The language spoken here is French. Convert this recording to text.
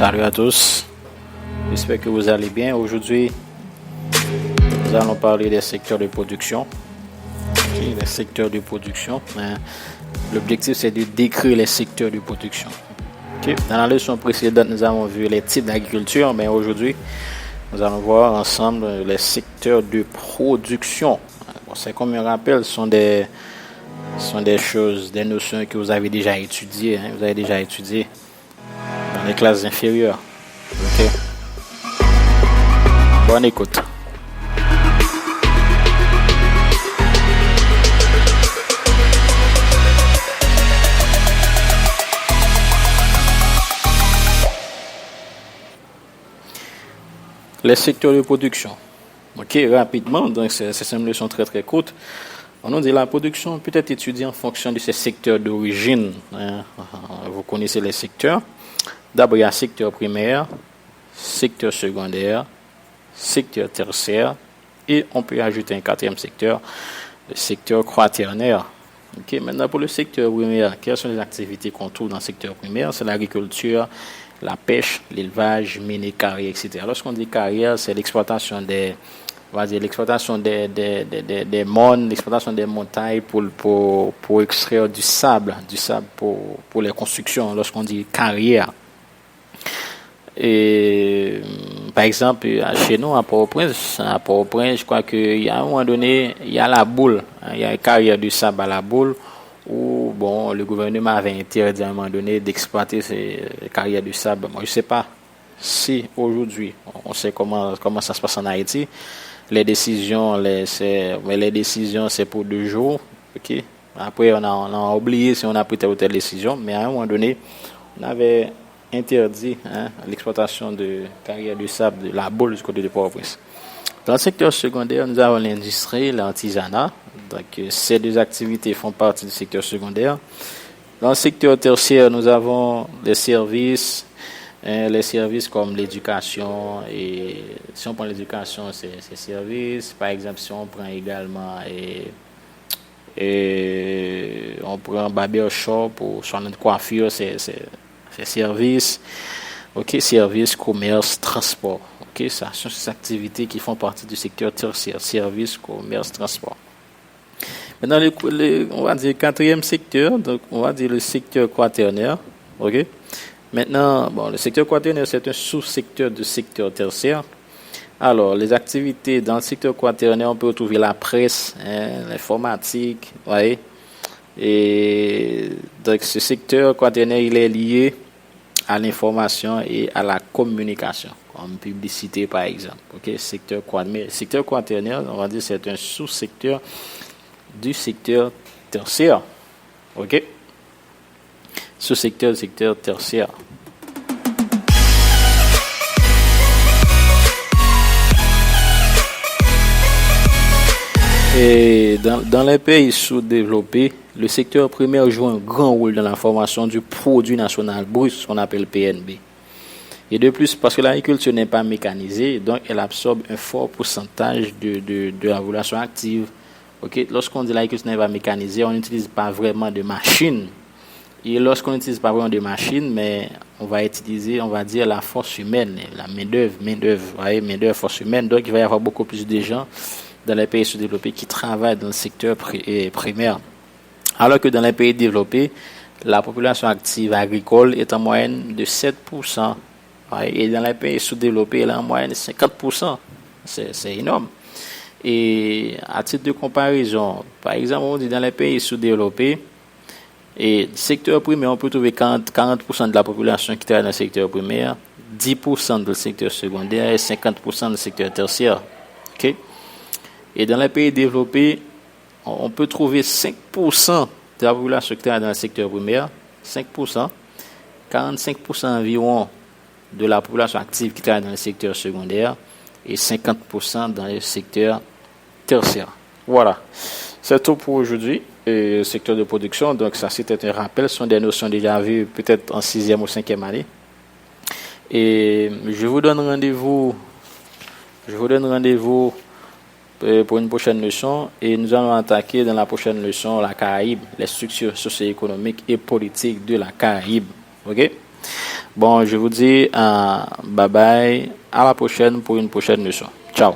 Salut à tous, j'espère que vous allez bien. Aujourd'hui, nous allons parler des secteurs de production. Les secteurs de production. L'objectif, c'est de décrire les secteurs de production. Dans la leçon précédente, nous avons vu les types d'agriculture, mais aujourd'hui, nous allons voir ensemble les secteurs de production. C'est comme un rappel, ce sont des choses, des notions que vous avez déjà étudiées. Vous avez déjà étudié dans les classes inférieures. Ok. Bonne écoute. Les secteurs de production. Ok, rapidement, donc c'est une leçon très très courte. On nous dit la production peut être étudiée en fonction de ses secteurs d'origine. Vous connaissez les secteurs. D'abord, il y a secteur primaire, secteur secondaire, secteur tertiaire, et on peut ajouter un quatrième secteur, le secteur quaternaire. Okay, maintenant, pour le secteur primaire, quelles sont les activités qu'on trouve dans le secteur primaire? C'est l'agriculture, la pêche, l'élevage, mines, carrières, etc. Lorsqu'on dit carrière, c'est l'exploitation des monts, l'exploitation des montagnes pour extraire du sable pour les constructions. Lorsqu'on dit carrière. Et par exemple, chez nous à Port-au-Prince, je crois qu'il y a un moment donné, il y a la boule, il y a une carrière du sable à la boule où le gouvernement avait interdit à un moment donné d'exploiter ces carrières du sable. Moi, je sais pas si aujourd'hui, on sait comment ça se passe en Haïti. Les décisions, c'est pour 2 jours. Ok. Après, on a oublié si on a pris telle ou telle décision, mais à un moment donné, on avait interdit l'exploitation de carrières de sable, de la boule du côté de Port-au-Prince. Dans le secteur secondaire, nous avons l'industrie, l'artisanat. Donc, ces deux activités font partie du secteur secondaire. Dans le secteur tertiaire, nous avons les services comme l'éducation. Et si on prend l'éducation, c'est services. Par exemple, si on prend également on prend barbershop ou soin de coiffure, c'est services. Ok, services, commerce, transport. Ok, ça sont ces activités qui font partie du secteur tertiaire, services, commerce, transport. Maintenant, on va dire quatrième secteur, donc on va dire le secteur quaternaire. Ok. Maintenant, le secteur quaternaire, c'est un sous-secteur du secteur tertiaire. Alors, les activités dans le secteur quaternaire, on peut retrouver la presse, l'informatique, voyez. Et donc, ce secteur quaternaire, il est lié à l'information et à la communication, comme publicité par exemple. Ok, secteur quaternaire, on va dire c'est un sous-secteur du secteur tertiaire. Ok, sous-secteur du secteur tertiaire. Et dans les pays sous-développés, le secteur primaire joue un grand rôle dans la formation du produit national brut, ce qu'on appelle PNB. Et de plus, parce que l'agriculture n'est pas mécanisée, donc elle absorbe un fort pourcentage de la population active. Okay? Lorsqu'on dit l'agriculture n'est pas mécanisée, on n'utilise pas vraiment de machines. Et lorsqu'on n'utilise pas vraiment de machines, mais on va utiliser, on va dire, la force humaine, la main-d'œuvre, force humaine. Donc il va y avoir beaucoup plus de gens dans les pays sous-développés qui travaillent dans le secteur primaire. Alors que dans les pays développés, la population active agricole est en moyenne de 7%. Et dans les pays sous-développés, elle est en moyenne de 50%. C'est énorme. Et à titre de comparaison, par exemple, on dit dans les pays sous-développés, et secteur primaire, on peut trouver 40% de la population qui travaille dans le secteur primaire, 10% dans le secteur secondaire et 50% dans le secteur tertiaire. Okay? Et dans les pays développés, on peut trouver 5% de la population qui travaille dans le secteur primaire, 5%, 45% environ de la population active qui travaille dans le secteur secondaire et 50% dans le secteur tertiaire. Voilà, c'est tout pour aujourd'hui. Le secteur de production, donc ça c'était un rappel, ce sont des notions déjà vues peut-être en 6e ou 5e année. Et je vous donne rendez-vous pour une prochaine leçon et nous allons attaquer dans la prochaine leçon la Caraïbe, les structures socio-économiques et politiques de la Caraïbe. Ok? Bon, je vous dis bye bye, à la prochaine pour une prochaine leçon. Ciao.